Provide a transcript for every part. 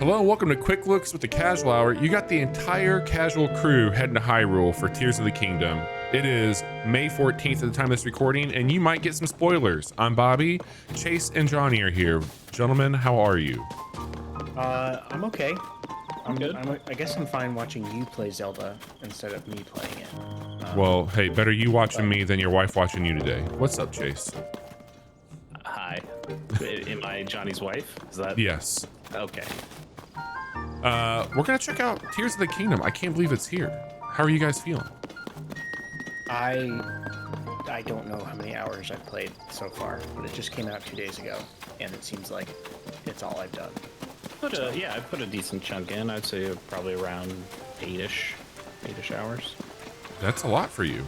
Hello and welcome to Quick Looks with the Casual Hour. You got the entire casual crew heading to Hyrule for Tears of the Kingdom. It is May 14th at the time of this recording, and you might get some spoilers. I'm Bobby, Chase, and Johnny are here. Gentlemen, how are you? I'm okay. I'm good. I guess I'm fine watching you play Zelda instead of me playing it. Well, hey, better you watching me than your wife watching you today. What's up, Chase? Hi. Am I Johnny's wife? Is that? Yes. Okay. We're gonna check out Tears of the Kingdom. I can't believe it's here. How are you guys feeling? I don't know how many hours I've played so far, but it just came out 2 days ago, and it seems like it's all I've done. I put a decent chunk in. I'd say probably around 8-ish hours. That's a lot for you.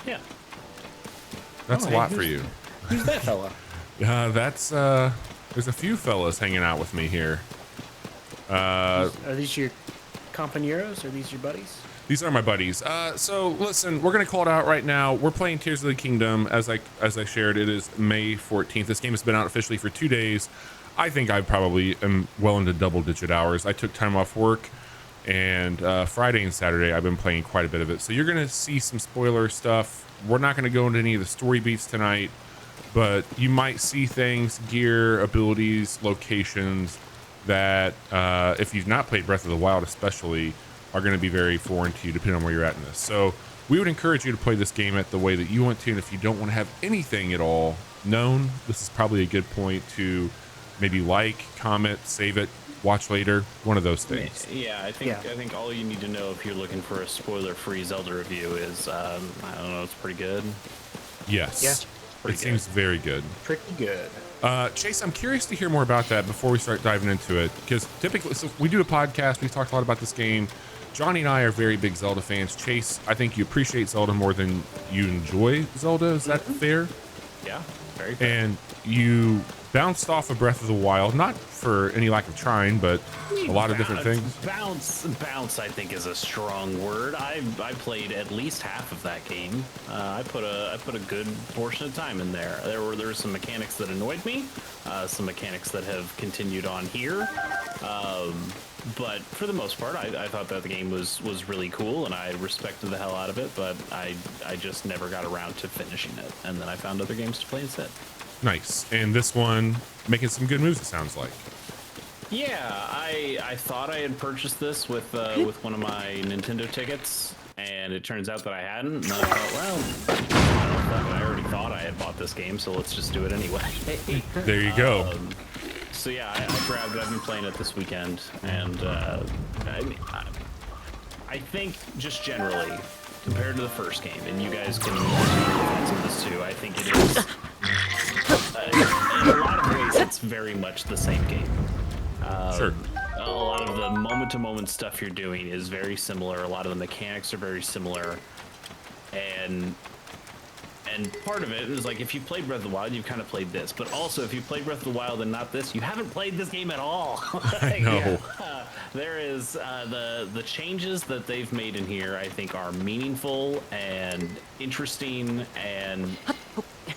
Yeah. That's a hey, lot for you. Who's that fella? There's a few fellas hanging out with me here. Are these your compañeros? Are these your buddies? These are my buddies. So listen, we're gonna call it out right now. We're playing Tears of the Kingdom. As I shared, it is May 14th. This game has been out officially for 2 days. I think I probably am well into double-digit hours. I took time off work, and Friday and Saturday I've been playing quite a bit of it. So you're gonna see some spoiler stuff. We're not gonna go into any of the story beats tonight, but you might see things, gear, abilities, locations that if you've not played Breath of the Wild especially, are going to be very foreign to you depending on where you're at in this. So we would encourage you to play this game at the way that you want to, and if you don't want to have anything at all known, this is probably a good point to maybe like, comment, save it, watch later, one of those things. Yeah, I think all you need to know if you're looking for a spoiler-free Zelda review is, I don't know, it's pretty good. Yes. Yeah. It seems very good. Pretty good. Chase, I'm curious to hear more about that before we start diving into it, because typically, so we do a podcast, we've talked a lot about this game. Johnny and I are very big Zelda fans. Chase, I think you appreciate Zelda more than you enjoy Zelda. Is that fair? Yeah, very fair. And you bounced off of Breath of the Wild, not for any lack of trying, but a lot of different things. Bounce, I think, is a strong word. I played at least half of that game. I put a good portion of time in there. There were some mechanics that annoyed me, some mechanics that have continued on here. But for the most part, I thought that the game was really cool, and I respected the hell out of it. But I just never got around to finishing it, and then I found other games to play instead. Nice. And this one making some good moves, it sounds like. Yeah, I thought I had purchased this with one of my Nintendo tickets, and it turns out that I hadn't. And I thought, well, I already thought I had bought this game, so let's just do it anyway. There you go. So yeah, I grabbed it. I've been playing it this weekend, and I think just generally, compared to the first game, and you guys can answer this too, I think it is, in a lot of ways, it's very much the same game. Sure. A lot of the moment-to-moment stuff you're doing is very similar. A lot of the mechanics are very similar, and part of it is like if you played Breath of the Wild, you've kind of played this. But also, if you played Breath of the Wild and not this, you haven't played this game at all. I know. There is the changes that they've made in here, I think, are meaningful and interesting. And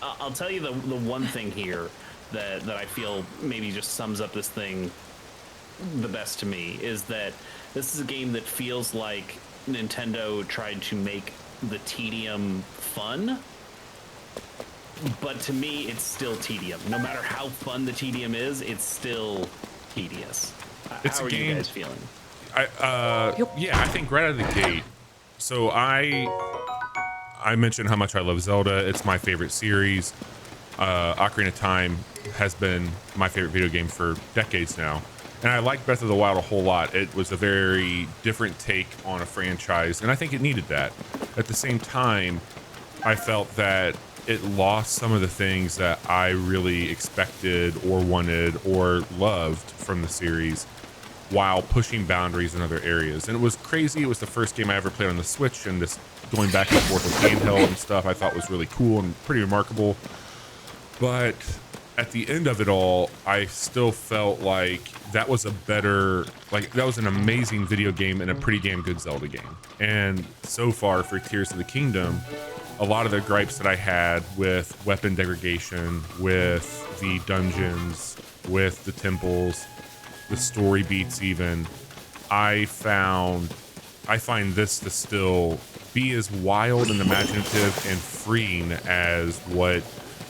I'll tell you the one thing here that I feel maybe just sums up this thing the best to me is that this is a game that feels like Nintendo tried to make the tedium fun. But to me, it's still tedium. No matter how fun the tedium is, it's still tedious. How are you guys feeling? Yeah, I think right out of the gate. So I mentioned how much I love Zelda. It's my favorite series. Ocarina of Time has been my favorite video game for decades now. And I like Breath of the Wild a whole lot. It was a very different take on a franchise, and I think it needed that. At the same time, I felt that it lost some of the things that I really expected or wanted or loved from the series while pushing boundaries in other areas. And it was crazy. It was the first game I ever played on the Switch, and this going back and forth with handheld and stuff I thought was really cool and pretty remarkable. But at the end of it all, I still felt like that was that was an amazing video game and a pretty damn good Zelda game. And so far for Tears of the Kingdom, a lot of the gripes that I had with weapon degradation, with the dungeons, with the temples, the story beats even, I find this to still be as wild and imaginative and freeing as what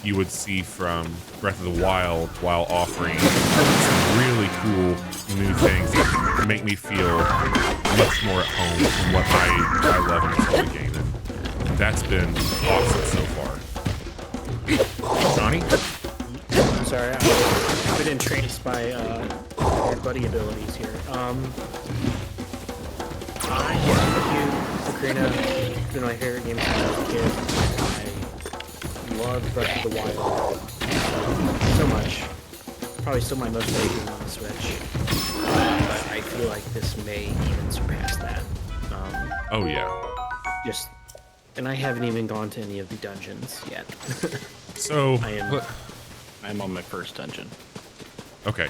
you would see from Breath of the Wild, while offering some really cool new things that make me feel much more at home in what I love in a Zelda game. And that's been awesome so far. Johnny? I'm sorry, I've been entranced by your buddy abilities here. Ocarina has been my favorite game since I was a kid. I love Breath of the Wild so much. Probably still my most played game on the Switch. But I feel like this may even surpass that. Oh yeah. And I haven't even gone to any of the dungeons yet. So I'm on my first dungeon. Okay.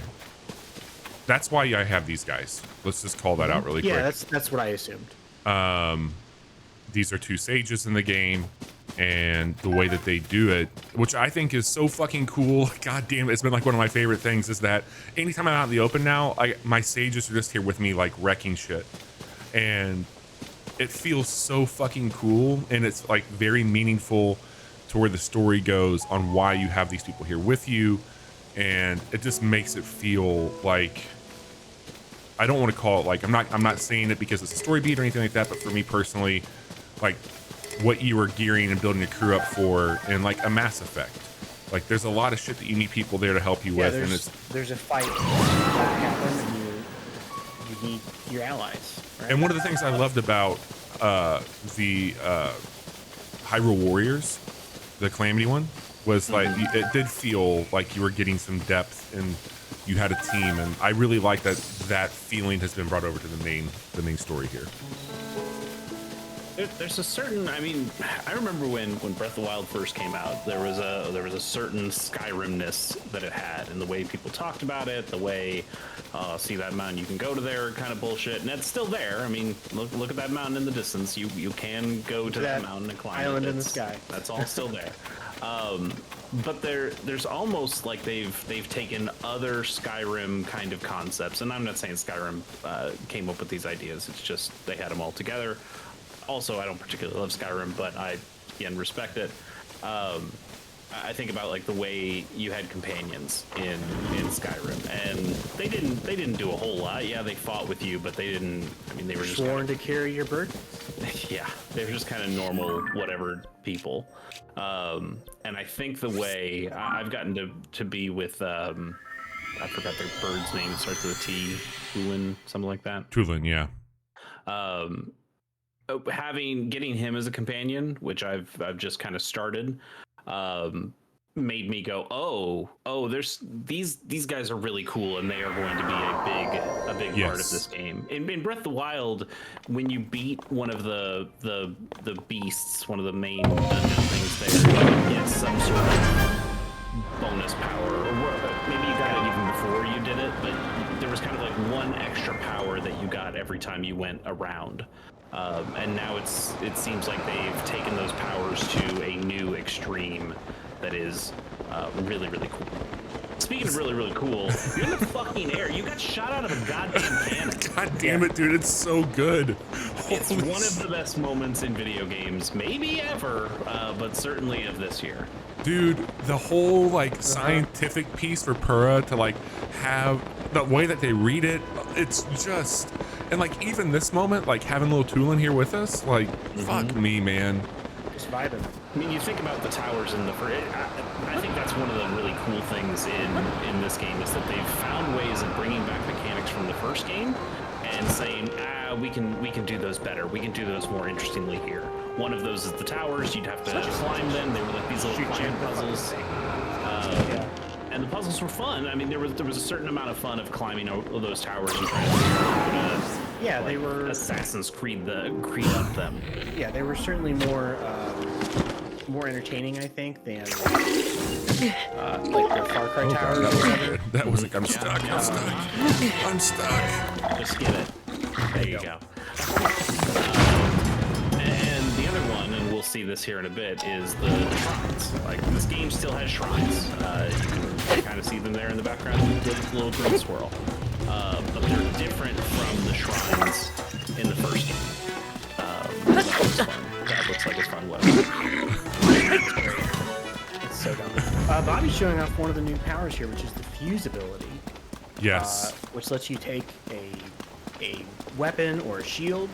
That's why I have these guys. Let's just call that out really quick. Yeah, that's what I assumed. These are 2 sages in the game, and the way that they do it, which I think is so fucking cool. God damn it, it's been like one of my favorite things, is that anytime I'm out in the open now, my sages are just here with me, like wrecking shit. And it feels so fucking cool, and it's like very meaningful to where the story goes on why you have these people here with you. And it just makes it feel like, I don't want to call it like, I'm not saying it because it's a story beat or anything like that, but for me personally, like what you were gearing and building a crew up for in like a Mass Effect. Like there's a lot of shit that you need people there to help you with, and there's a fight that happens, and you need your allies. Right? And one of the things I loved about the Hyrule Warriors, the Calamity one, was like it did feel like you were getting some depth and you had a team, and I really like that feeling has been brought over to the main story here. There's a certain, I mean, I remember when Breath of the Wild first came out, there was a certain Skyrim-ness that it had, and the way people talked about it, the way, see that mountain, you can go to there kind of bullshit, and it's still there. I mean, look at that mountain in the distance. You can go to that mountain and climb island in the sky. That's all still there. But there's almost like they've taken other Skyrim kind of concepts, and I'm not saying Skyrim came up with these ideas. It's just they had them all together. Also, I don't particularly love Skyrim, but I again respect it. I think about like the way you had companions in Skyrim, and they didn't do a whole lot. Yeah, they fought with you, but they didn't. I mean, they were just sworn to carry your burden. Yeah, they were just kind of normal, whatever people. And I think the way I've gotten to be with, I forgot the bird's name. It starts with a T, Tulin, something like that. Tulin, yeah. Getting him as a companion, which I've just kind of started, made me go, oh, there's these guys are really cool, and they are going to be a big part of this game. In Breath of the Wild, when you beat one of the beasts, one of the main dungeon things there, you get some sort of bonus power, or maybe you got it even before you did it, but there was kind of like one extra power that you got every time you went around. And now it seems like they've taken those powers to a new extreme that is really, really cool. Speaking of really, really cool, you're in the fucking air. You got shot out of a goddamn cannon. God damn it, dude. It's so good. It's one of the best moments in video games, maybe ever, but certainly of this year. Dude, the whole like scientific piece for Purah to like have the way that they read it, it's just, and like even this moment, like having little Tulin here with us, like fuck me, man. Just vibing. I mean, you think about the towers in the first. I think that's one of the really cool things in this game is that they've found ways of bringing back mechanics from the first game and saying, we can do those better. We can do those more interestingly here. One of those is the towers. You'd have to climb them. They were like these little climb puzzles. And the puzzles were fun. I mean, there was a certain amount of fun of climbing those towers and trying to figure out how to, they were Assassin's Creed up them. Yeah, they were certainly more entertaining, I think, than like the Far Cry towers. That was like, I'm stuck. Just get it. There you go. And the other one, and we'll see this here in a bit, is the shrines. Like, this game still has shrines. You can kind of see them there in the background with the little green swirl. but they're different from the shrines in the first game. That looks fun. That looks like a fun weapon. It's so dumb. Bobby's showing off one of the new powers here, which is the fuse ability. Yes. Which lets you take a weapon or a shield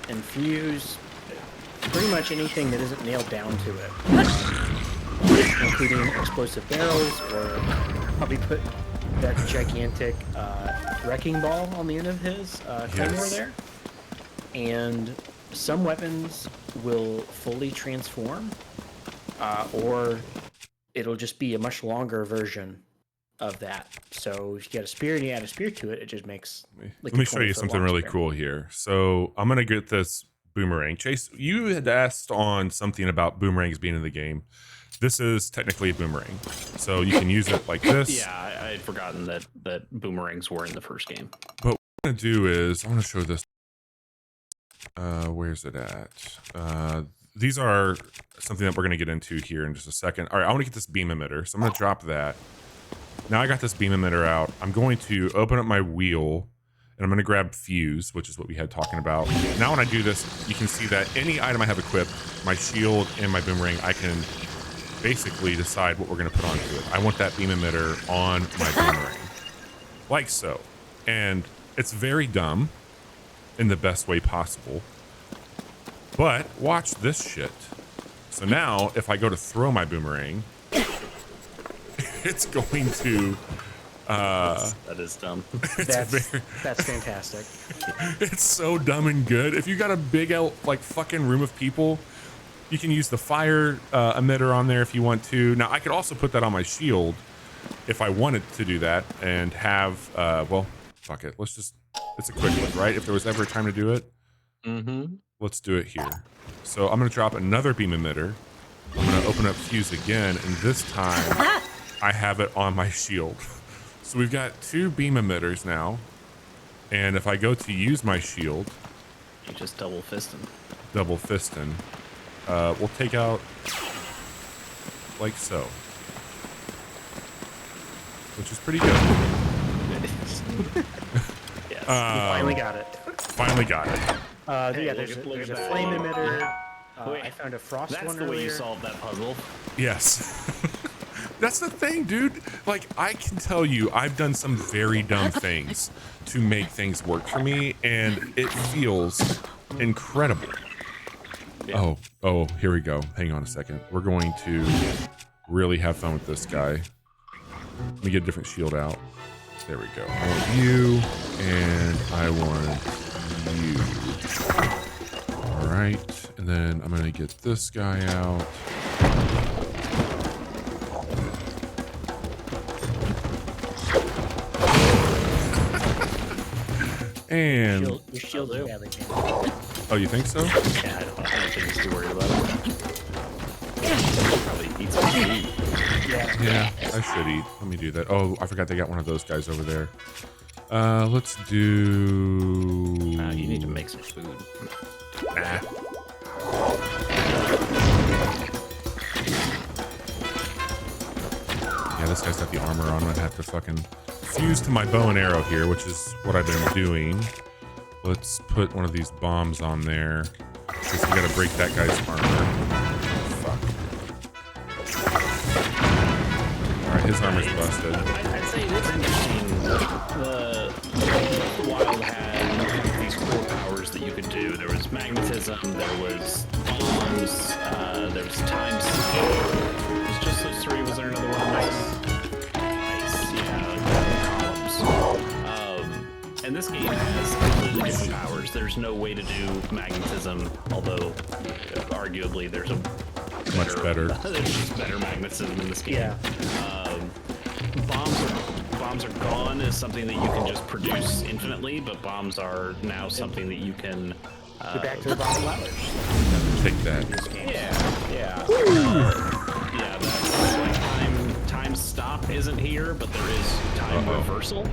and fuse pretty much anything that isn't nailed down to it, including explosive barrels, or probably put that gigantic wrecking ball on the end of his claymore there. And some weapons will fully transform, or it'll just be a much longer version of that. So if you get a spear and you add a spear to it, it just makes like Let me show you something really cool here. So I'm gonna get this boomerang. Chase, you had asked on something about boomerangs being in the game. This is technically a boomerang, so you can use it like this. Yeah, I had forgotten that boomerangs were in the first game. But what I'm gonna do is I want to show this. Where's it at? These are something that we're gonna get into here in just a second. All right, I want to get this beam emitter, so I'm gonna drop that. Now I got this beam emitter out. I'm going to open up my wheel, and I'm going to grab fuse, which is what we had talking about. Now when I do this, you can see that any item I have equipped, my shield and my boomerang, I can basically decide what we're going to put onto it. I want that beam emitter on my boomerang, like so. And it's very dumb in the best way possible. But watch this shit. So now if I go to throw my boomerang, it's going to that is dumb. That's fantastic. It's so dumb and good. If you got a big like fucking room of people, you can use the fire emitter on there if you want to. Now I could also put that on my shield if I wanted to do that and have well, fuck it, it's a quick one, right? If there was ever a time to do it, let's do it here. So I'm gonna drop another beam emitter. I'm gonna open up fuse again, and this time I have it on my shield. So we've got 2 beam emitters now. And if I go to use my shield, You just double fist him. We'll take out like so, which is pretty good. Yes. Finally got it. Finally got it. Hey, yeah, look there's at a that. flame emitter. Wait, I found a frost That's one the way you earlier. solved that puzzle. Yes. That's the thing, dude. Like, I can tell you, I've done some very dumb things to make things work for me, and it feels incredible. Yeah. Oh, here we go. Hang on a second. We're going to really have fun with this guy. Let me get a different shield out. There we go. I want you, and I want you. All right, and then I'm gonna get this guy out. And Your shield is badly damaged. oh, you think so? Yeah, I don't think he's too worried about it. Probably eat some food. Yeah, I should eat. Let me do that. Oh, I forgot they got one of those guys over there. Let's do. You need to make some food. Nah. Yeah, this guy's got the armor on. I'm gonna have to fucking fuse to my bow and arrow here, which is what I've been doing. Let's put one of these bombs on there. Because we gotta break that guy's armor. Fuck. Alright, his armor's busted. I'd say it's interesting. The Wild had these cool powers that you could do. There was magnetism, there was bombs, there was time stop. It was just those 3. Was there another one? Nice, yeah, columns. And this game has completely different powers. There's no way to do magnetism, although arguably there's a Much better. There's just better magnetism in this game. Yeah. Bombs are gone is something that you can just produce infinitely, but bombs are now something that you can. You're back to the bottom ladders. Take that. Yeah. Yeah. That's like time stop isn't here, but there is time reversal,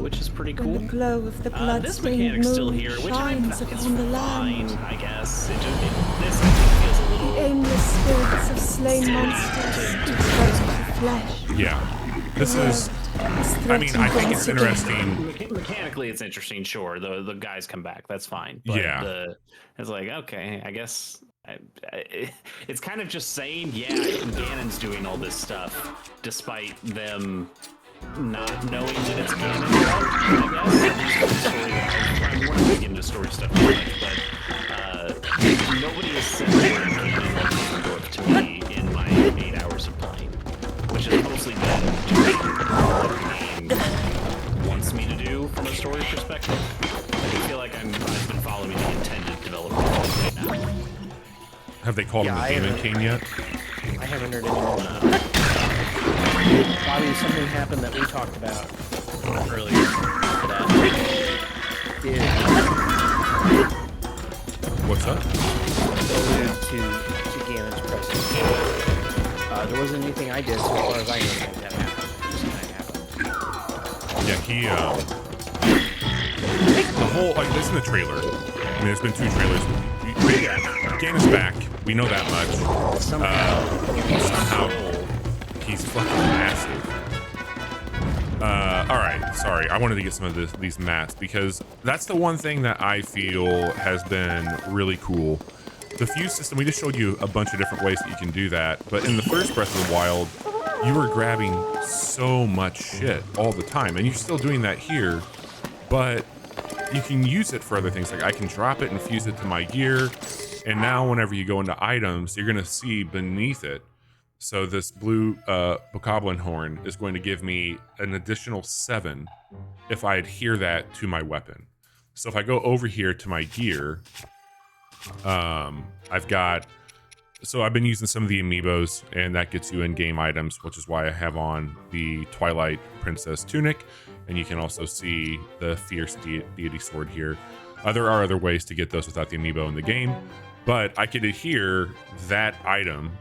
which is pretty cool. When the glow of the This blood-stained mechanic's still moon here, which I shines think is upon the fine, land. I guess. This feels a little. Aimless spirits of slain monsters eat flesh. Yeah. This is I mean, I think it's interesting. Mechanically, it's interesting. Sure, the guys come back. That's fine. But Yeah. it's like, okay, I guess it's kind of just saying, yeah, Ganon's doing all this stuff, despite them not knowing that it's Ganon. I guess. I'm not big into story stuff, but nobody has said the word Ganon to me in my 8 hours of playing, which has mostly been doing what the game wants me to do from a story perspective. I feel like I've been following the intended development right now. Have they called him the Demon King yet? I haven't heard anything. Bobby, something happened that we talked about earlier that did What's up? allude to Ganon's presence. There wasn't anything I did, so as far as I know, that happened. Yeah, he, the whole, like, this in the trailer. I mean, there's been 2 trailers. Ganon's back. We know that much. Somehow he's fucking massive. Alright, sorry. I wanted to get some of these mats because that's the one thing that I feel has been really cool. The fuse system, we just showed you a bunch of different ways that you can do that, but in the first Breath of the Wild, you were grabbing so much shit all the time, and you're still doing that here, but you can use it for other things. Like I can drop it and fuse it to my gear, and now whenever you go into items, you're gonna see beneath it. So this blue bokoblin horn is going to give me an additional 7 if I adhere that to my weapon. So if I go over here to my gear, I've been using some of the amiibos, and that gets you in-game items, which is why I have on the Twilight Princess tunic, and you can also see the Fierce Deity sword here. There are other ways to get those without the amiibo in the game, but I could adhere that item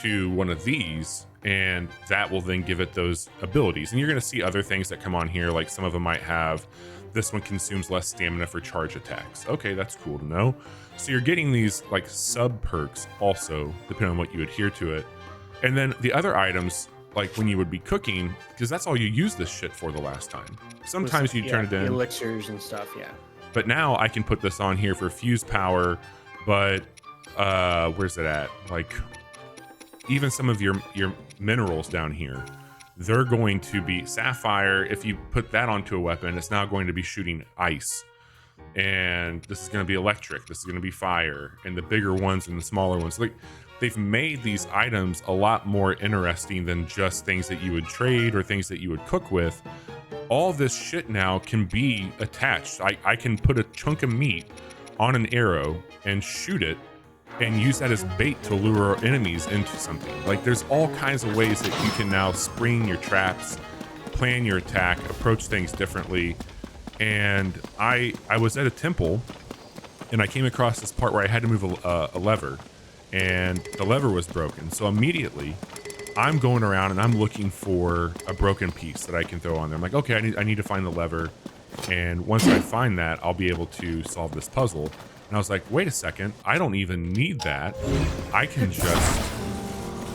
to one of these, and that will then give it those abilities. And you're going to see other things that come on here, like some of them might have, this one consumes less stamina for charge attacks. Okay, that's cool to know. So you're getting these like sub perks also, depending on what you adhere to it. And then the other items, like when you would be cooking, because that's all you used this shit for the last time. Sometimes you turn it in. Elixirs and stuff, yeah. But now I can put this on here for fuse power, but where's it at? Like even some of your minerals down here, they're going to be sapphire. If you put that onto a weapon, it's now going to be shooting ice. And this is going to be electric. This is going to be fire. And the bigger ones and the smaller ones. Like, they've made these items a lot more interesting than just things that you would trade or things that you would cook with. All this shit now can be attached. I can put a chunk of meat on an arrow and shoot it and use that as bait to lure enemies into something. Like, there's all kinds of ways that you can now spring your traps, plan your attack, approach things differently. And I was at a temple, and I came across this part where I had to move a lever, and the lever was broken. So immediately, I'm going around and I'm looking for a broken piece that I can throw on there. I'm like, okay, I need to find the lever, and once I find that, I'll be able to solve this puzzle. And I was like, wait a second, I don't even need that. I can just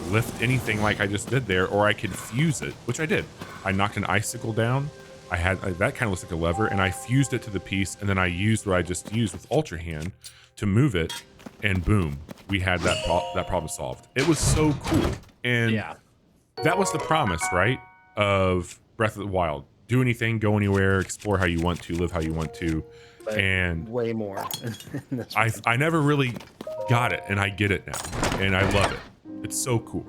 lift anything like I just did there, or I could fuse it, which I did. I knocked an icicle down. That kind of looks like a lever, and I fused it to the piece, and then I used what I just used with Ultra Hand to move it, and boom, we had that problem solved. It was so cool, and yeah, that was the promise, right, of Breath of the Wild. Do anything, go anywhere, explore how you want to, live how you want to, but and way more. I never really got it, and I get it now, and I love it. It's so cool.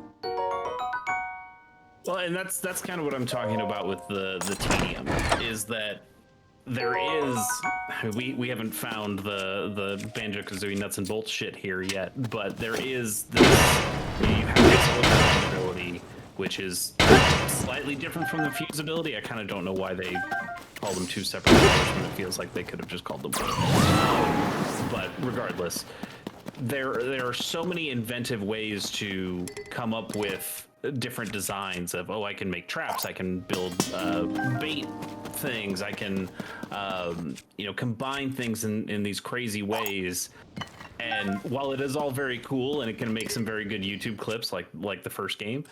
Well, and that's kind of what I'm talking about with the tedium, is that there is, we haven't found the Banjo-Kazooie nuts and bolts shit here yet, but there is this, you have this ability, which is slightly different from the fuse ability. I kind of don't know why they call them two separate abilities when it feels like they could have just called them one. But regardless, there are so many inventive ways to come up with different designs of, I can make traps, I can build bait things, I can combine things in these crazy ways, And while it is all very cool and it can make some very good YouTube clips like the first game,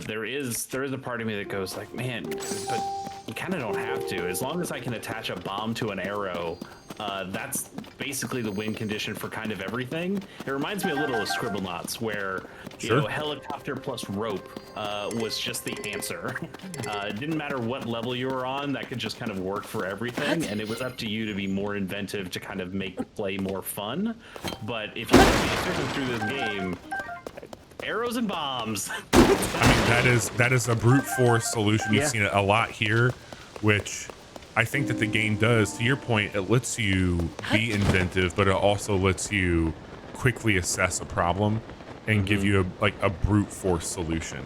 there is a part of me that goes like, man, but you kind of don't have to. As long as I can attach a bomb to an arrow, that's basically the win condition for kind of everything. It reminds me a little of Scribblenauts, where you know, helicopter plus rope was just the answer. It didn't matter what level you were on, that could just kind of work for everything, and it was up to you to be more inventive to kind of make play more fun. But if you want to be certain through this game, arrows and bombs. I mean, that is a brute force solution. You've seen it a lot here, which I think that the game does. To your point, it lets you be inventive, but it also lets you quickly assess a problem and give you a brute force solution.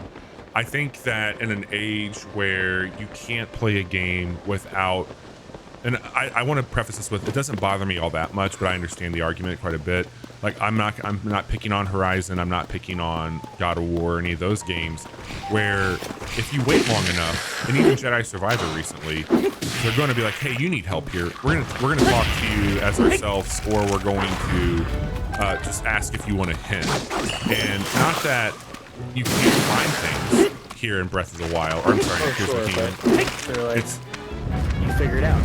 I think that in an age where you can't play a game without, and I want to preface this with, it doesn't bother me all that much, but I understand the argument quite a bit. Like, I'm not picking on Horizon, I'm not picking on God of War, any of those games, where if you wait long enough, and even Jedi Survivor recently, they're going to be like, hey, you need help here. We're gonna talk to you as ourselves, or we're going to just ask if you want a hint. And not that you can't find things here in Breath of the Wild, or I'm sorry, Tears of the Kingdom. Like, It's, you figure it out.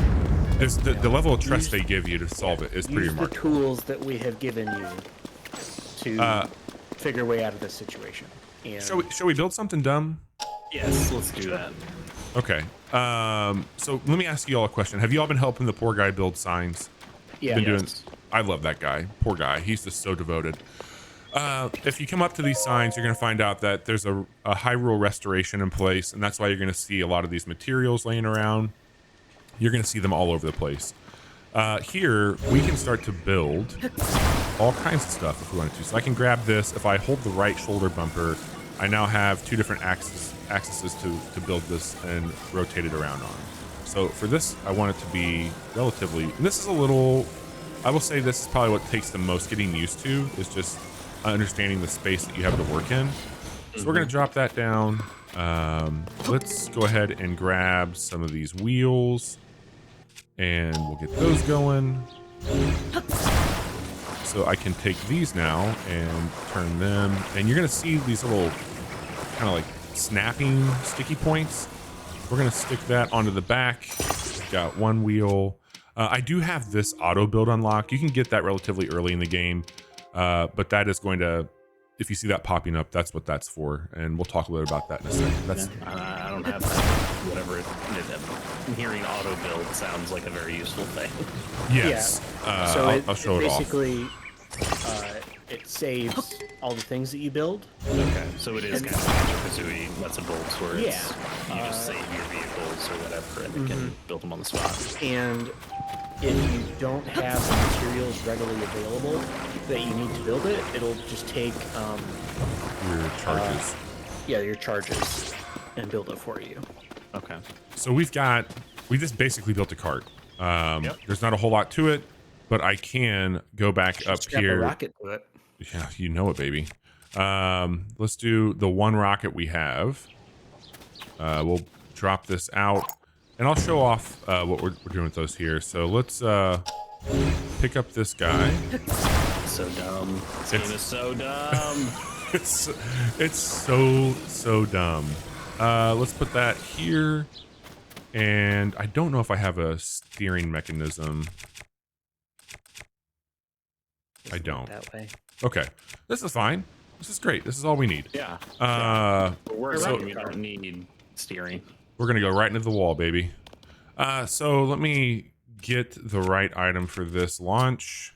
the level of trust they give you to solve it is pretty Use the remarkable. tools that we have given you to figure a way out of this situation. And Shall we build something dumb? Yes, let's do that. Okay. So let me ask you all a question. Have you all been helping the poor guy build signs? yeah, Been doing. I love that guy. Poor guy. He's just so devoted. If you come up to these signs, you're going to find out that there's a Hyrule restoration in place, and that's why you're going to see a lot of these materials laying around. You're going to see them all over the place. Here, we can start to build all kinds of stuff if we wanted to. So I can grab this. If I hold the right shoulder bumper, I now have two different axes to build this and rotate it around on. So for this, I want it to be relatively, and this is a little, I will say this is probably what takes the most getting used to, is just understanding the space that you have to work in. So we're going to drop that down. Let's go ahead and grab some of these wheels, and we'll get those going. So I can take these now and turn them, and you're going to see these little kind of like snapping sticky points. We're going to stick that onto the back. We've got one wheel. I do have this auto build unlock. You can get that relatively early in the game, but that is going to, if you see that popping up, that's what that's for, and we'll talk a little about that in a second. That's I don't have that. Whatever hearing auto build sounds like a very useful thing. yes. Yeah. So I'll show it off. basically, it saves all the things that you build. Okay, so it is kind of Banjo-Kazooie nuts and bolts, where it's, Yeah. you just save your vehicles or whatever, and it can build them on the spot. And if you don't have the materials readily available that you need to build it, it'll just take Your charges. your charges and build it for you. Okay. So we just basically built a cart. There's not a whole lot to it, but I can go back up Strap here. a rocket to it. Yeah, you know it, baby. Let's do the one rocket we have. We'll drop this out, and I'll show off what we're doing with those here. So let's pick up this guy. So dumb. This game is so dumb. It's so dumb. Let's put that here, and I don't know if I have a steering mechanism. I don't. That way. Okay, this is fine. This is great. This is all we need. Yeah. We're We're we don't need steering. gonna go right into the wall, baby. So let me get the right item for this launch,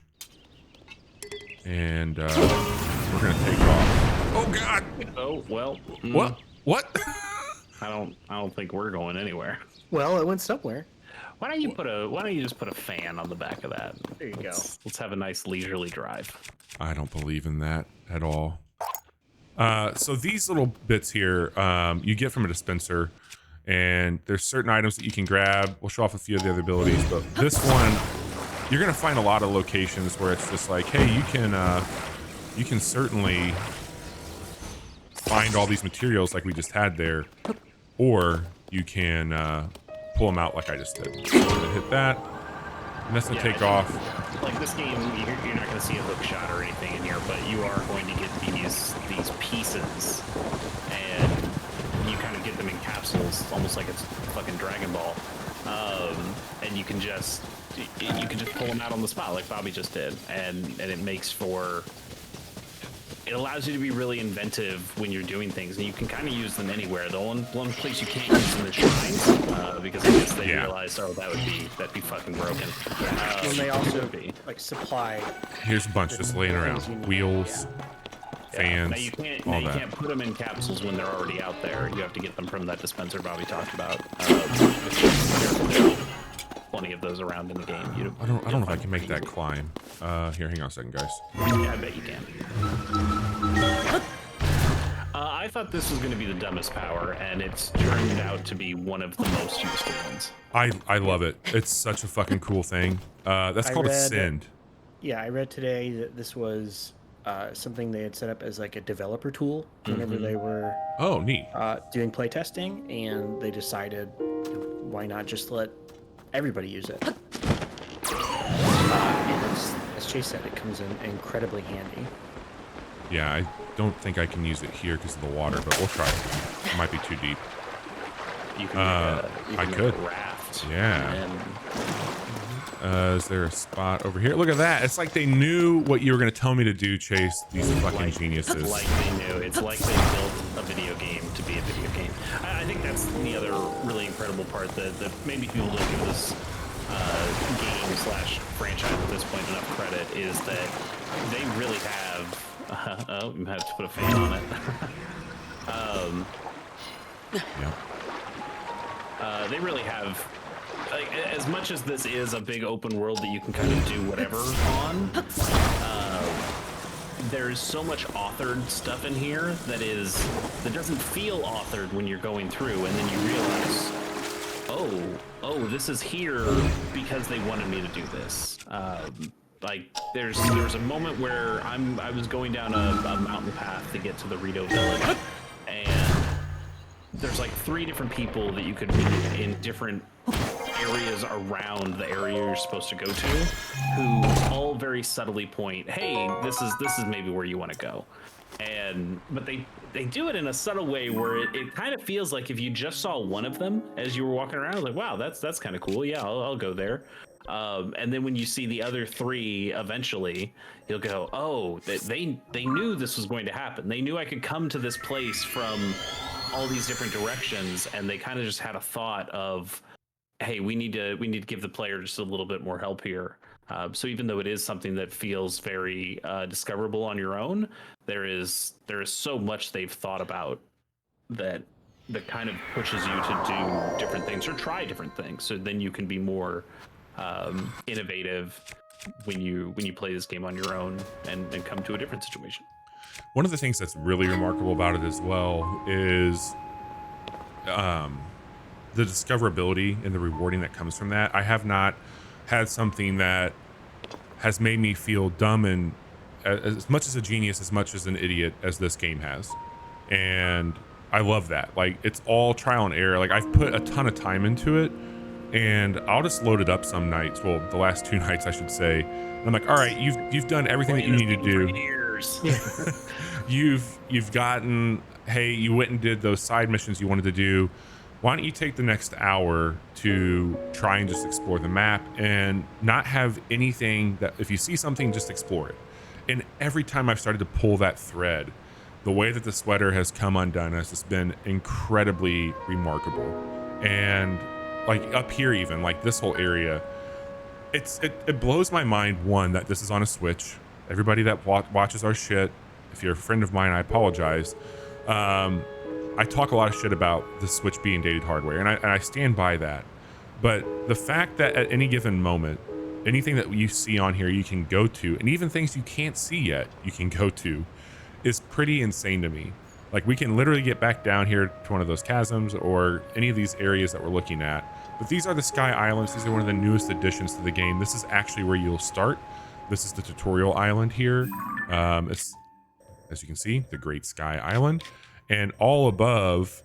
and we're gonna take off. Oh God! Oh well. What? I don't think we're going anywhere. Well, it went somewhere. Why don't you just put a fan on the back of that? There you go. Let's have a nice leisurely drive. I don't believe in that at all. So these little bits here, you get from a dispenser, and there's certain items that you can grab. We'll show off a few of the other abilities, but this one, you're gonna find a lot of locations where it's just like, hey, you can certainly find all these materials like we just had there, or you can pull them out like I just did. So I'm gonna hit that, and that's gonna take off. like this game, you're not going to see a hook shot or anything in here, but you are going to get these pieces, and you kind of get them in capsules, almost like it's fucking Dragon Ball, and you can just pull them out on the spot like Bobby just did, and it makes for. It allows you to be really inventive when you're doing things, and you can kind of use them anywhere. The one place you can't use them is shrines, because I guess they realized, oh, that'd be fucking broken. And they also like supply. Here's a bunch just laying around. Wheels, fans, Now you all that. can't put them in capsules when they're already out there. You have to get them from that dispenser Bobby talked about. Plenty of those around in the game. I don't know if I can make that climb. Here, hang on a second, guys. Yeah, I bet you can. I thought this was going to be the dumbest power, and it's turned out to be one of the most useful ones. I love it. It's such a fucking cool thing. That's called a send. Yeah, I read today that this was something they had set up as like a developer tool whenever they were neat. doing playtesting, and they decided why not just let everybody use it. And as Chase said, it comes in incredibly handy. Yeah, I don't think I can use it here because of the water, but we'll try it. It might be too deep. You can make a raft. Yeah. Is there a spot over here? Look at that. It's like they knew what you were going to tell me to do, Chase. These fucking geniuses. It's like they knew. It's like they built a video game to be a video game. I think that's the other really incredible part that maybe people don't give this game slash franchise at this point enough credit is that they really have. Oh, you have to put a fan on it. They really have. Like, as much as this is a big open world that you can kind of do whatever on, there's so much authored stuff in here that doesn't feel authored when you're going through, and then you realize, oh, this is here because they wanted me to do this. Like there was a moment where I was going down a mountain path to get to the Rito village, and there's like 3 different people that you could meet in different areas around the area you're supposed to go to, who all very subtly point, hey, this is maybe where you want to go. But they do it in a subtle way where it kind of feels like if you just saw one of them as you were walking around, like, wow, that's kind of cool. Yeah, I'll go there. And then when you see the other 3, eventually you'll go, oh, they knew this was going to happen. They knew I could come to this place from all these different directions, and they kind of just had a thought of, hey, we need to give the player just a little bit more help here. So even though it is something that feels very discoverable on your own, there is so much they've thought about that kind of pushes you to do different things or try different things. So then you can be more innovative when you play this game on your own and come to a different situation. One of the things that's really remarkable about it as well is the discoverability and the rewarding that comes from that. I have not had something that has made me feel dumb and as much as a genius, as much as an idiot as this game has. And I love that. Like, it's all trial and error. Like, I've put a ton of time into it, and I'll just load it up some nights. Well, the last 2 nights, I should say. And I'm like, all right, you've done everything that you need to do. You've gotten, hey, you went and did those side missions you wanted to do. Why don't you take the next hour to try and just explore the map and not have anything that, if you see something, just explore it. And every time I've started to pull that thread, the way that the sweater has come undone has just been incredibly remarkable. And like up here, even like this whole area, it blows my mind, one, that this is on a Switch. Everybody that watches our shit, if you're a friend of mine, I apologize. I talk a lot of shit about the Switch being dated hardware, and I stand by that. But the fact that at any given moment, anything that you see on here you can go to, and even things you can't see yet you can go to, is pretty insane to me. Like, we can literally get back down here to one of those chasms or any of these areas that we're looking at. But these are the Sky Islands. These are one of the newest additions to the game. This is actually where you'll start. This is the tutorial island here. It's, as you can see, the Great Sky Island. And all above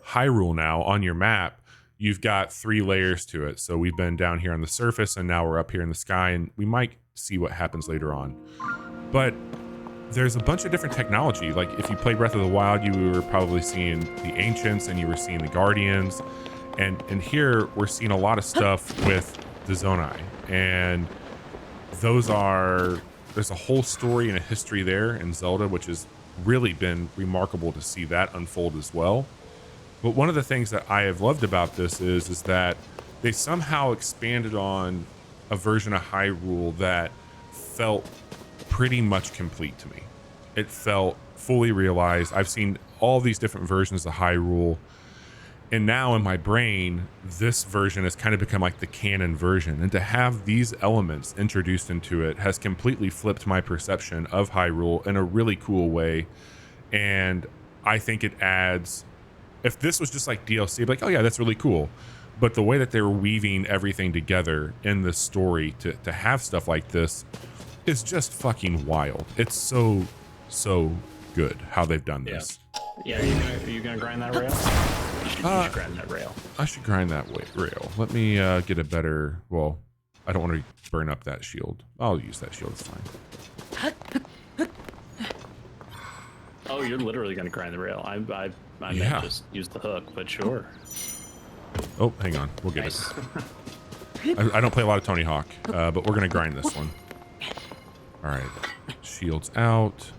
Hyrule now on your map, you've got 3 layers to it. So we've been down here on the surface, and now we're up here in the sky, and we might see what happens later on. But there's a bunch of different technology. Like if you played Breath of the Wild, you were probably seeing the Ancients and you were seeing the Guardians. And here we're seeing a lot of stuff with the Zonai. And there's a whole story and a history there in Zelda, which has really been remarkable to see that unfold as well. But one of the things that I have loved about this is that they somehow expanded on a version of Hyrule that felt pretty much complete to me. It felt fully realized. I've seen all these different versions of Hyrule, and now in my brain, this version has kind of become like the canon version. And to have these elements introduced into it has completely flipped my perception of Hyrule in a really cool way. And I think it adds, if this was just like DLC, I'd be like, oh yeah, that's really cool. But the way that they were weaving everything together in this story to have stuff like this is just fucking wild. It's so good how they've done this. Yeah, are you gonna grind that rail? You should grind that rail. I should grind that rail. Let me get a better. Well, I don't want to burn up that shield. I'll use that shield. It's fine. Oh, you're literally gonna grind the rail. I meant just use the hook, but sure. Oh, hang on. We'll get it. I don't play a lot of Tony Hawk, but we're gonna grind this one. All right, shields out.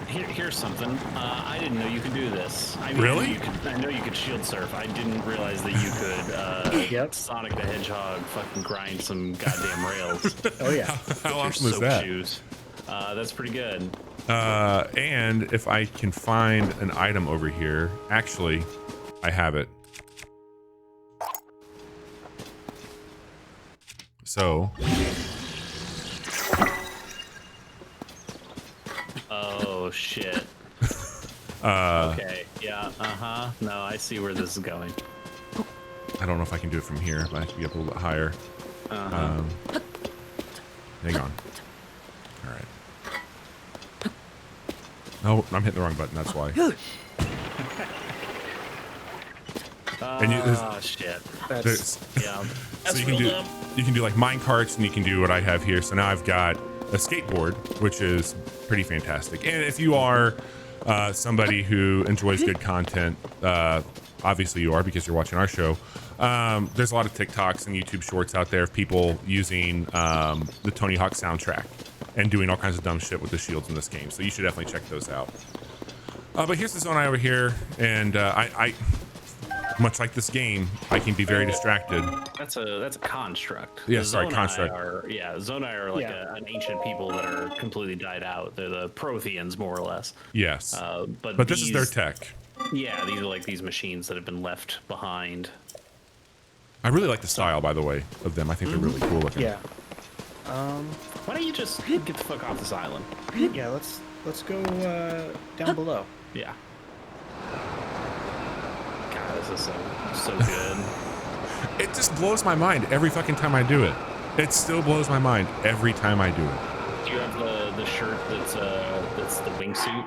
Here's something. I didn't know you could do this. I mean, Really? I know you could shield surf. I didn't realize that you could Sonic the Hedgehog fucking grind some goddamn rails. Oh yeah. How awesome is that? Shoes. That's pretty good. And if I can find an item over here, actually, I have it. So. Oh shit. Okay. Yeah. No, I see where this is going. I don't know if I can do it from here, but I can be up a little bit higher. Hang on. All right. No, I'm hitting the wrong button. That's why. Shit. Yeah. So you can do like mine carts, and you can do what I have here. So now I've got a skateboard, which is pretty fantastic. And if you are somebody who enjoys good content, obviously you are because you're watching our show. There's a lot of TikToks and YouTube shorts out there of people using the Tony Hawk soundtrack and doing all kinds of dumb shit with the shields in this game. So you should definitely check those out. But here's the Zonai over here, and I much like this game, I can be very distracted. That's a construct. Yeah, The sorry, Zonai construct. Zonai are like an ancient people that are completely died out. They're the Protheans, more or less. Yes. But this is their tech. Yeah, these are like these machines that have been left behind. I really like the style, by the way, of them. I think they're really cool looking. Yeah. Why don't you just get the fuck off this island? Yeah. Let's go down below. Yeah. God, this is so good. It just blows my mind every fucking time I do it. It still blows my mind every time I do it. Do you have the shirt that's the wingsuit?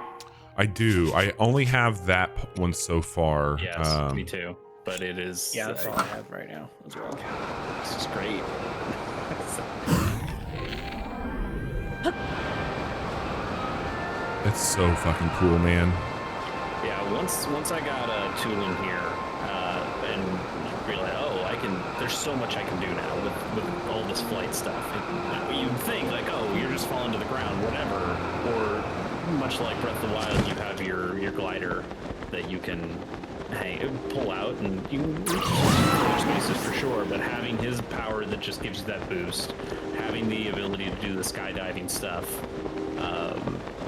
I do. I only have that one so far. Yes, me too. But it is. Yeah, that's all I have right now as well. This is great. It's so fucking cool, man. Yeah, once I got a tool in here and realized, there's so much I can do now with all this flight stuff. You'd think like, oh, you're just falling to the ground, whatever. Or much like Breath of the Wild, you have your glider that you can pull out, and you can reach other spaces for sure. But having his power that just gives you that boost, having the ability to do the skydiving stuff,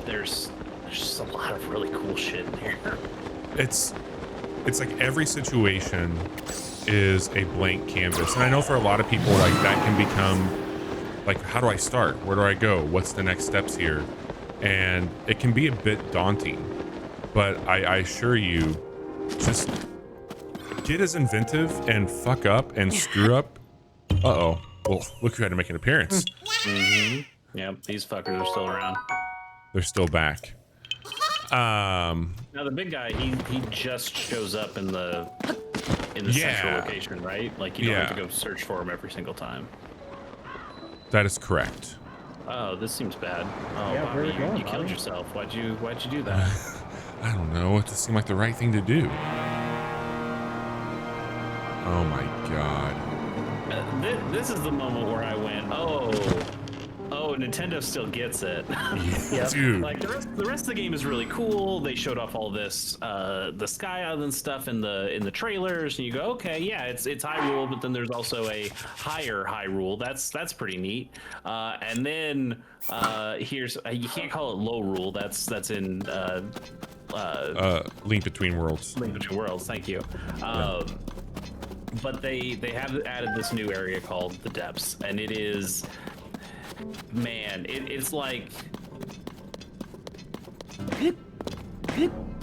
there's just a lot of really cool shit in here. It's like every situation is a blank canvas, and I know for a lot of people, like, that can become like, how do I start? Where do I go? What's the next steps here? And it can be a bit daunting, but I assure you, just get as inventive and fuck up and screw up. Uh-oh. Well, look who had to make an appearance. Mm-hmm. Yep, these fuckers are still around. They're still back. Now the big guy, he just shows up in the central location, right? Like you don't have to go search for him every single time. That is correct. Oh, this seems bad. Oh, Yeah, Bobby, where are you going, you killed Bobby? yourself. Why'd you do that? I don't know. It just seemed like the right thing to do. Oh my god. This is the moment where I went, oh, Nintendo still gets it. Yep. Dude. Like the rest of the game is really cool. They showed off all this, the Sky Island stuff in the trailers, and you go, okay, yeah, it's Hyrule, but then there's also a higher Hyrule. That's pretty neat. And then here's you can't call it Low Rule. That's in Link Between Worlds. Link Between Worlds. Thank you. But they have added this new area called the Depths, and it is, man, it's like,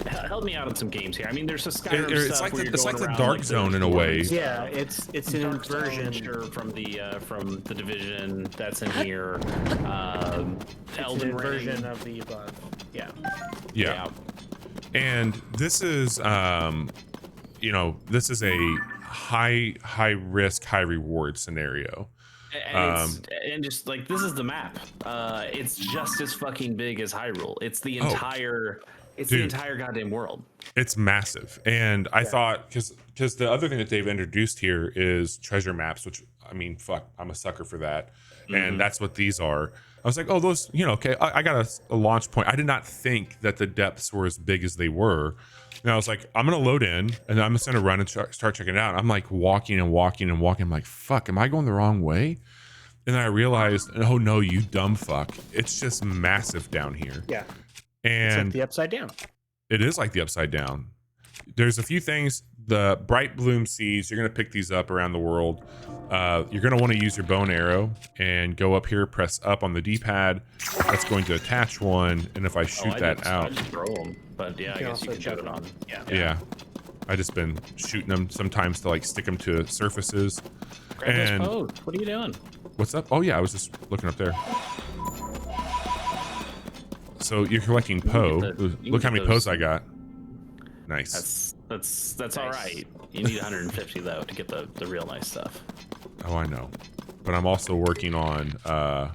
help me out on some games here. I mean, there's a Skyrim It's stuff like where it's you're like going the around, Dark like, Zone in a way. Yeah, it's an Dark Zone, inversion. sure, from the Division that's in here. It's an Elden inversion Ring. of the above. Yeah. Yeah. And this is this is a high risk, high reward scenario. And just like, this is the map. It's just as fucking big as Hyrule. It's the entire the entire goddamn world. It's massive. And I thought, because the other thing that they've introduced here is treasure maps, which, I mean, fuck, I'm a sucker for that. And that's what these are. I was like, oh, those, okay, I got a launch point. I did not think that the depths were as big as they were. And I was like, I'm going to load in, and I'm just going to run and start checking it out. I'm like walking and walking and walking. I'm like, fuck, am I going the wrong way? And then I realized, oh no, you dumb fuck. It's just massive down here. Yeah. And It's like the Upside Down. it is like the Upside Down. There's a few things. The bright bloom seeds, you're going to pick these up around the world. You're going to want to use your bow and arrow and go up here, press up on the D-pad. That's going to attach one. And if I shoot that out. I just throw them. But yeah, I guess you can do it on. Yeah. I just been shooting them sometimes to like stick them to surfaces. Grab this pose. What are you doing? What's up? Oh yeah, I was just looking up there. So you're collecting Poe. Look how many Poes I got. Nice. That's all right. You need 150 though to get the real nice stuff. Oh, I know. But I'm also working on a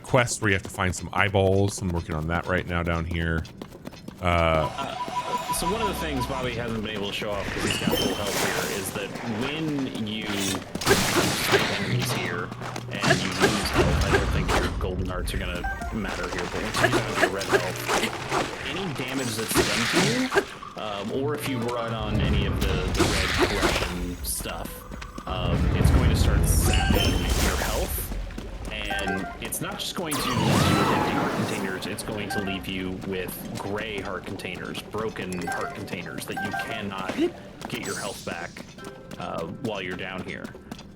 quest where you have to find some eyeballs. I'm working on that right now down here. So one of the things Bobby hasn't been able to show off because he's got full health here is that when you fight enemies here and you lose health, I don't think your golden hearts are gonna matter here, but once you have your red health, any damage that's done to you, or if you run on any of the red corruption stuff, it's going to start sapping your health. And it's not just going to leave you with empty heart containers, it's going to leave you with gray heart containers, broken heart containers that you cannot get your health back while you're down here.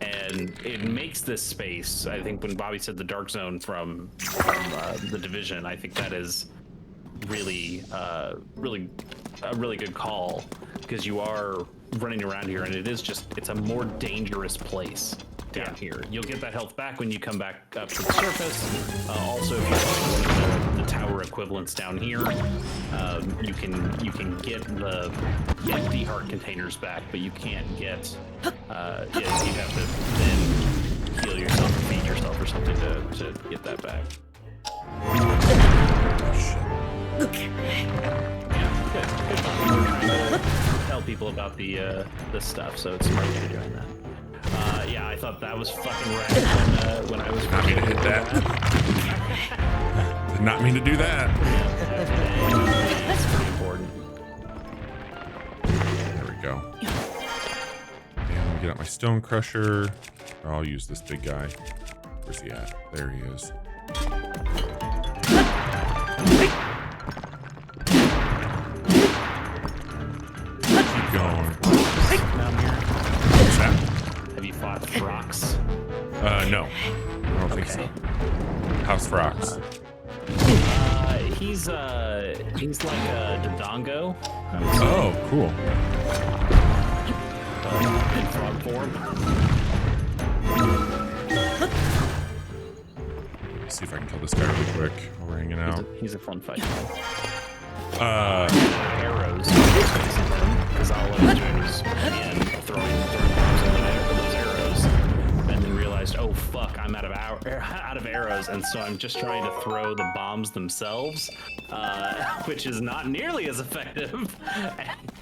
And it makes this space, I think when Bobby said the Dark Zone from the Division, I think that is really a really good call, because you are running around here and it's a more dangerous place down here. You'll get that health back when you come back up to the surface. Also, if you go to the tower equivalents down here, you can get the empty heart containers back, but you can't get. You have to then heal yourself or feed yourself or something to get that back. Yeah, good. Tell people about the stuff, so it's smart that you're doing that. Yeah, I thought that was fucking rad when I was Not mean to hit that. Did not mean to do that. That's pretty important. There we go. And let me get out my stone crusher. Or I'll use this big guy. Where's he at? There he is. Keep going. Down here. What's that? Have you fought Frox? No. I don't think so. How's Frox? He's like a Dodongo. Oh, cool. In frog form. see if I can kill this guy really quick while we're hanging out. He's a fun fight. Uh, Arrows, because all I was doing was again throwing bombs in the air with those arrows, and then realized, oh fuck, I'm out of arrows, and so I'm just trying to throw the bombs themselves, which is not nearly as effective,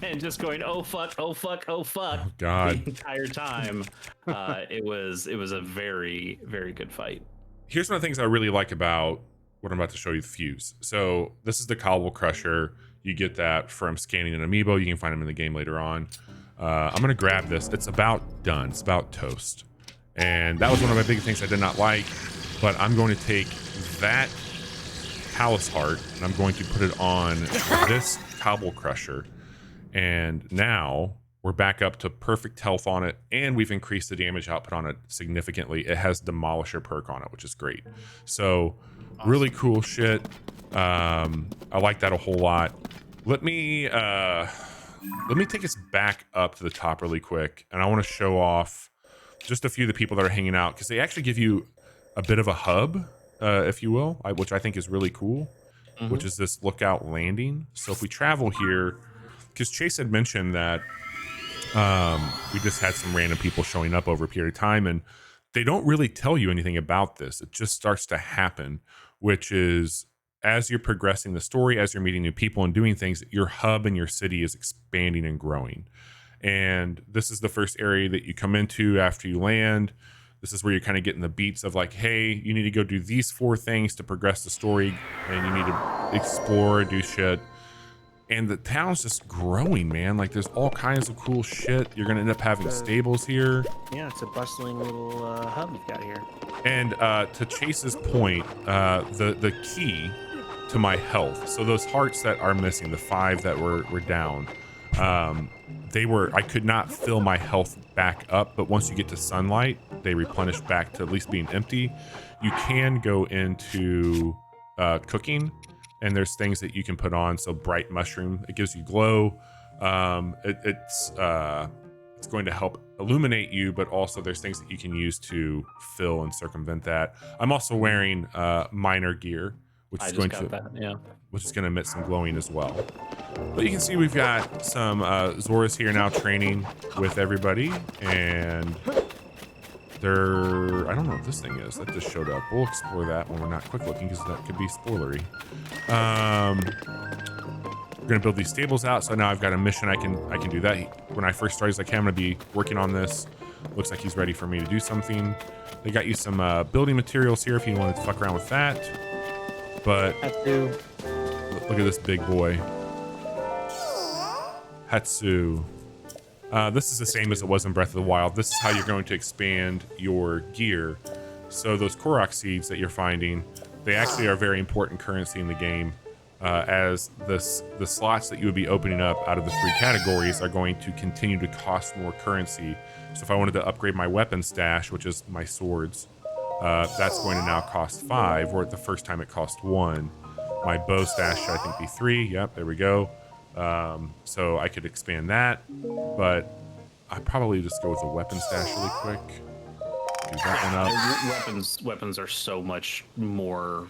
and just going, oh fuck, oh fuck, oh fuck, oh, God. the entire time. It was a very, very good fight. Here's one of the things I really like about what I'm about to show you, the fuse. So this is the Cobble Crusher. You get that from scanning an amiibo. You can find them in the game later on. I'm gonna grab this. It's about done. It's about toast. And that was one of my big things I did not like, but I'm going to take that Palace Heart and I'm going to put it on this Cobble Crusher. And now we're back up to perfect health on it, and we've increased the damage output on it significantly. It has Demolisher perk on it, which is great. So really cool shit. I like that a whole lot. Let me take us back up to the top really quick, and I want to show off just a few of the people that are hanging out, because they actually give you a bit of a hub, if you will, which I think is really cool, which is this lookout landing. So if we travel here, because Chase had mentioned that we just had some random people showing up over a period of time, and they don't really tell you anything about this. It just starts to happen, which is as you're progressing the story, as you're meeting new people and doing things, your hub and your city is expanding and growing. And this is the first area that you come into after you land. This is where you're kind of getting the beats of like, hey, you need to go do these 4 things to progress the story, and you need to explore, do shit. And the town's just growing, man. Like, there's all kinds of cool shit. You're gonna end up having stables here. Yeah, it's a bustling little hub you've got here. And to Chase's point, the key to my health, so those hearts that are missing, the 5 that were down, I could not fill my health back up, but once you get to sunlight, they replenish back to at least being empty. You can go into cooking, and there's things that you can put on. So bright mushroom, it gives you glow. It's going to help illuminate you, but also there's things that you can use to fill and circumvent that. I'm also wearing miner gear, which is going to emit some glowing as well. But you can see we've got some Zoras here now training with everybody, and I don't know what this thing is that just showed up. We'll explore that when we're not quick looking, because that could be spoilery. We're gonna build these stables out, so now I've got a mission. I can do that. When I first started, he's like, hey, I'm gonna be working on this. Looks like he's ready for me to do something. They got you some building materials here if you want to fuck around with that. But look at this big boy, Hatsu. This is the same as it was in Breath of the Wild. This is how you're going to expand your gear. So those korok seeds that you're finding, they actually are very important currency in the game, as the slots that you would be opening up out of the 3 categories are going to continue to cost more currency. So if I wanted to upgrade my weapon stash, which is my swords, that's going to now cost 5, or at the first time it cost 1. My bow stash should, I think, be 3. Yep, there we go. So I could expand that, but I'd probably just go with a weapon stash really quick. Do that one up. Weapons are so much more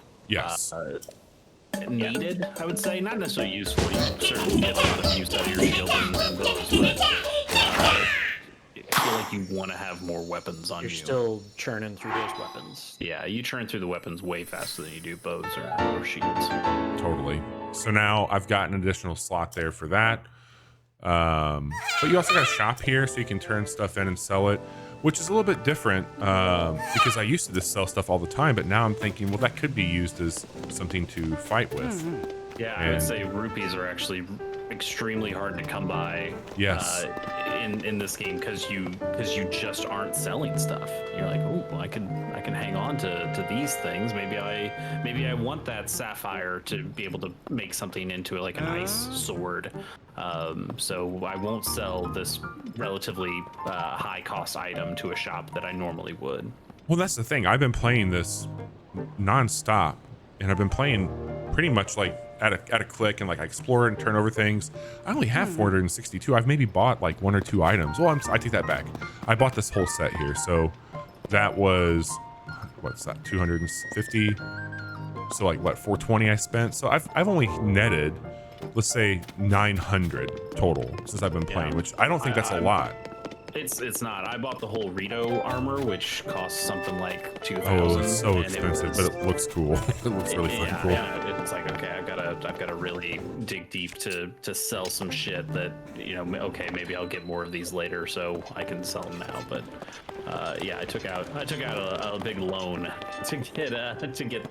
needed, I would say. Not necessarily useful. You certainly get a lot of use out of your shield and bows, but I feel like you want to have more weapons on you. You're still churning through those weapons. Yeah, you churn through the weapons way faster than you do bows or shields. Totally. So now I've got an additional slot there for that. But you also got a shop here, so you can turn stuff in and sell it, which is a little bit different, because I used to just sell stuff all the time, but now I'm thinking, well, that could be used as something to fight with. Yeah, I would say rupees are actually extremely hard to come by. Yes. In this game, because you just aren't selling stuff. You're like, oh, well, I can hang on to these things. Maybe I want that sapphire to be able to make something into like a nice sword. So I won't sell this relatively high cost item to a shop that I normally would. Well, that's the thing. I've been playing this nonstop, and I've been playing pretty much like at a click, and like I explore and turn over things. I only have 462. I've maybe bought like 1 or 2 items. Well, I take that back. I bought this whole set here, so that was what's that, 250. So like what, 420 I spent. So I've only netted, let's say 900 total since I've been playing, which I don't think that's a lot. It's not. I bought the whole Rito armor, which costs something like 2,000. Oh, it's so expensive, but it looks cool. It looks really fucking cool. Yeah, it's like, okay, I've got to really dig deep to sell some shit that, you know, okay, maybe I'll get more of these later, so I can sell them now. But yeah, I took out a big loan to get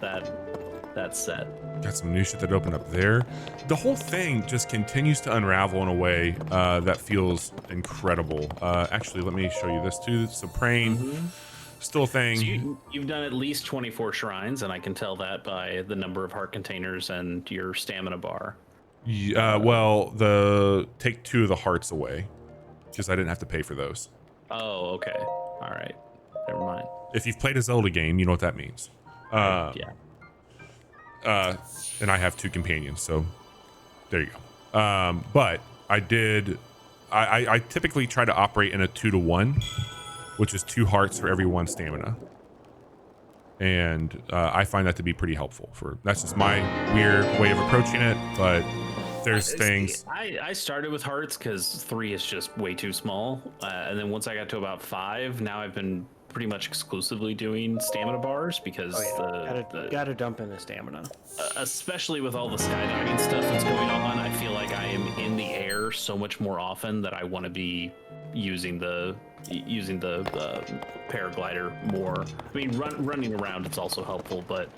that set. Got some new shit that opened up there. The whole thing just continues to unravel in a way that feels incredible. Actually, let me show you this too. Soprane, still a thing. So you've done at least 24 shrines, and I can tell that by the number of heart containers and your stamina bar. Well, take 2 of the hearts away, because I didn't have to pay for those. Oh, okay. All right. Never mind. If you've played a Zelda game, you know what that means. Yeah. And I have 2 companions, so there you go. But I typically try to operate in a 2-to-1, which is 2 hearts for every 1 stamina. And I find that to be pretty helpful. That's just my weird way of approaching it, but there's things. I started with hearts because 3 is just way too small. And then once I got to about 5, now I've been pretty much exclusively doing stamina bars because gotta dump in the stamina. Especially with all the skydiving stuff that's going on, I feel like I am in the air so much more often that I want to be using the paraglider more. I mean, running around, it's also helpful, but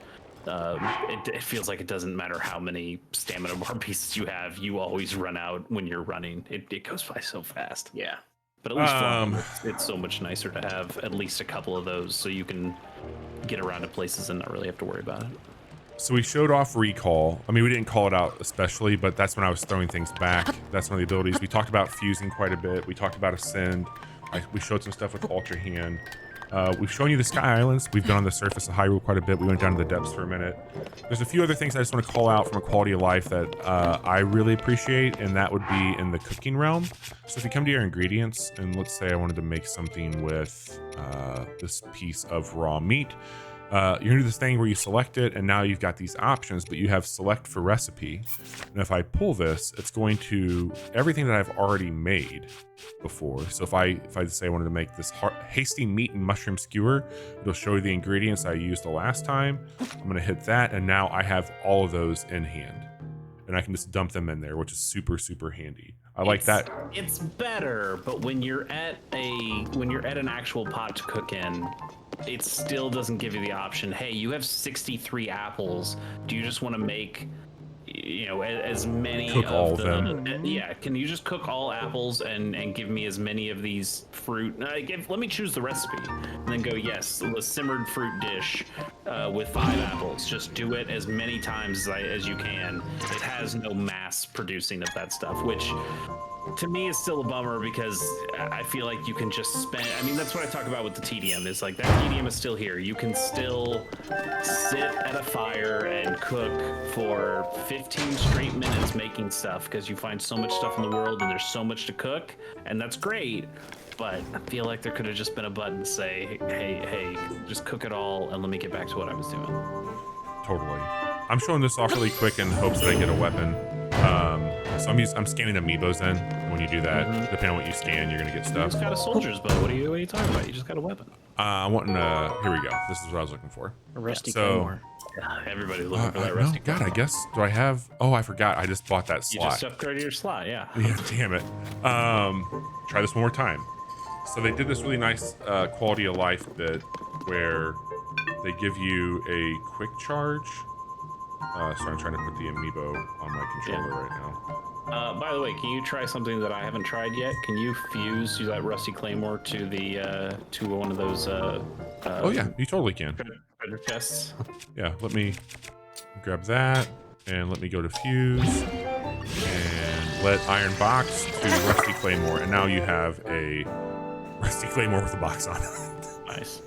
it feels like it doesn't matter how many stamina bar pieces you have, you always run out when you're running. It goes by so fast. Yeah. But at least flying, it's so much nicer to have at least a couple of those so you can get around to places and not really have to worry about it. So we showed off recall. I mean, we didn't call it out especially, but that's when I was throwing things back. That's one of the abilities. We talked about fusing quite a bit. We talked about ascend. We showed some stuff with ultra hand. We've shown you the Sky Islands. We've been on the surface of Hyrule quite a bit. We went down to the depths for a minute. There's a few other things I just want to call out from a quality of life that I really appreciate, and that would be in the cooking realm. So if you come to your ingredients, and let's say I wanted to make something with this piece of raw meat, you're gonna do this thing where you select it, and now you've got these options, but you have select for recipe. And if I pull this, it's going to everything that I've already made before. So if I say I wanted to make this hasty meat and mushroom skewer, it'll show you the ingredients I used the last time. I'm gonna hit that, and now I have all of those in hand, and I can just dump them in there, which is super, super handy. I like that. It's better, but when you're at an actual pot to cook in, it still doesn't give you the option. Hey, you have 63 apples. Do you just want to make, you know, as many cook of all of them? them? Yeah. Can you just cook all apples and give me as many of these fruit? Let me choose the recipe, and then go. Yes, the simmered fruit dish with 5 apples. Just do it as many times as you can. It has no mass producing of that stuff, which to me is still a bummer because I feel like you can just spend. I mean, that's what I talk about with the TDM. Is like that TDM is still here. You can still sit at a fire and cook for 15 straight minutes making stuff because you find so much stuff in the world and there's so much to cook, and that's great. But I feel like there could have just been a button to say, hey, just cook it all and let me get back to what I was doing. Totally. I'm showing this off really quick in hopes that I get a weapon. So I'm scanning amiibos then. When you do that, depending on what you scan, you're gonna get You stuff. just got a soldier's bow. What are you talking about? You just got a weapon. I'm wanting here we go. This is what I was looking for. A rusty So- claymore. Everybody's looking for that No, rusty. God, I guess, do I have, oh, I forgot. I just bought that You slot. just upgraded your slot, yeah. Yeah, damn it. Try this one more time. So they did this really nice quality of life bit where they give you a quick charge. Sorry, I'm trying to put the amiibo on my controller right now. By the way, can you try something that I haven't tried yet? Can you fuse that rusty claymore to the to one of those? Oh yeah, you totally can. Treasure chests. Yeah, let me grab that and let me go to fuse and let iron box to rusty claymore, and now you have a rusty claymore with a box on it. Nice.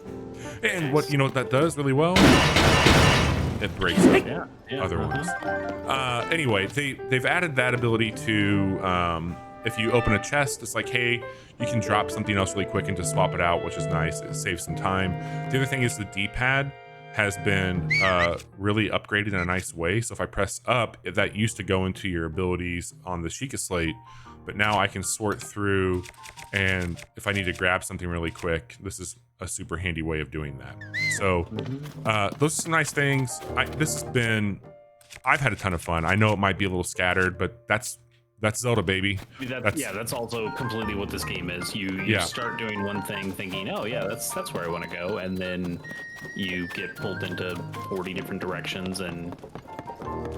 And what you know what that does really well? It breaks up Yeah. other ones. Anyway, they've added that ability to if you open a chest, it's like, hey, you can drop something else really quick and just swap it out, which is nice. It saves some time. The other thing is the D-pad has been really upgraded in a nice way. So if I press up, that used to go into your abilities on the Sheikah slate, but now I can sort through, and if I need to grab something really quick, this is a super handy way of doing that. So those are some nice things. I've had a ton of fun. I know it might be a little scattered, but that's Zelda, baby. That's also completely what this game is. You start doing one thing thinking, oh yeah, that's where I want to go, and then you get pulled into 40 different directions, and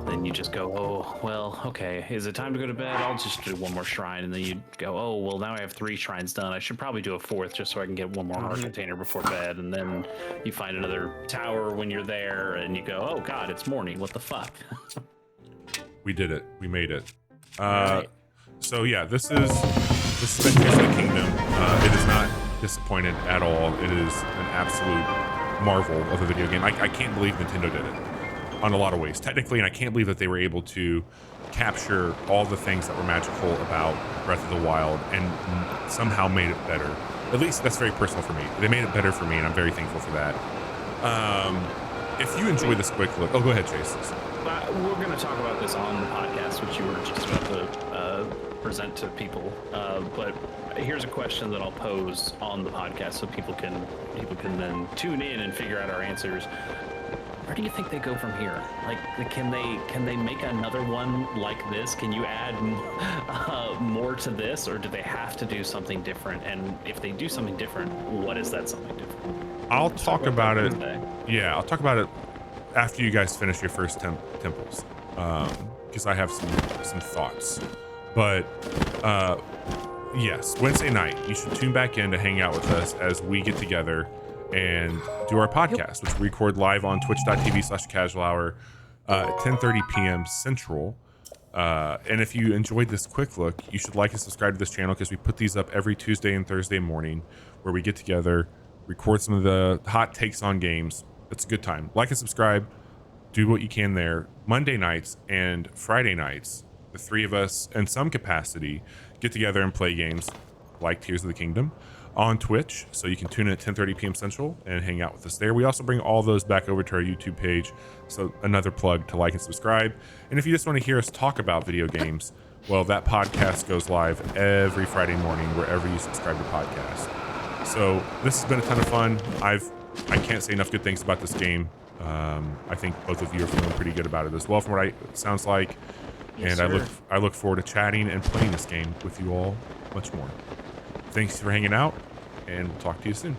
then you just go, oh, well, okay, is it time to go to bed? I'll just do one more shrine, and then you go, oh, well, now I have 3 shrines done. I should probably do a 4th just so I can get one more heart container before bed, and then you find another tower when you're there, and you go, oh god, it's morning, what the fuck? We did it. We made it. Right. So yeah, this has been Tears of the Kingdom. It is not disappointed at all. It is an absolute marvel of a video game. I can't believe Nintendo did it on a lot of ways, technically, and I can't believe that they were able to capture all the things that were magical about Breath of the Wild and somehow made it better. At least that's very personal for me. They made it better for me, and I'm very thankful for that. If you enjoy this quick look, go ahead, Chase. We're going to talk about this on the podcast, which you were just about to present to people. But here's a question that I'll pose on the podcast, so people can then tune in and figure out our answers. Where do you think they go from here? Like, can they make another one like this? Can you add more to this, or do they have to do something different? And if they do something different, what is that something different? I'll talk about it. Yeah, I'll talk about it after you guys finish your first temples, because I have some thoughts. But yes, Wednesday night, you should tune back in to hang out with us as we get together and do our podcast, which we record live on twitch.tv/casual hour at 10:30 p.m. Central. And if you enjoyed this quick look, you should like and subscribe to this channel, because we put these up every Tuesday and Thursday morning, where we get together, record some of the hot takes on games. It's a good time. Like and subscribe. Do what you can there. Monday nights and Friday nights, the 3 of us, in some capacity, get together and play games like Tears of the Kingdom on Twitch. So you can tune in at 10:30 p.m. Central and hang out with us there. We also bring all those back over to our YouTube page. So another plug to like and subscribe. And if you just want to hear us talk about video games, well, that podcast goes live every Friday morning wherever you subscribe to podcasts. So this has been a ton of fun. I can't say enough good things about this game. I think both of you are feeling pretty good about it as well, from what it sounds like. Yes, and sir. I look forward to chatting and playing this game with you all much more. Thanks for hanging out, and we'll talk to you soon.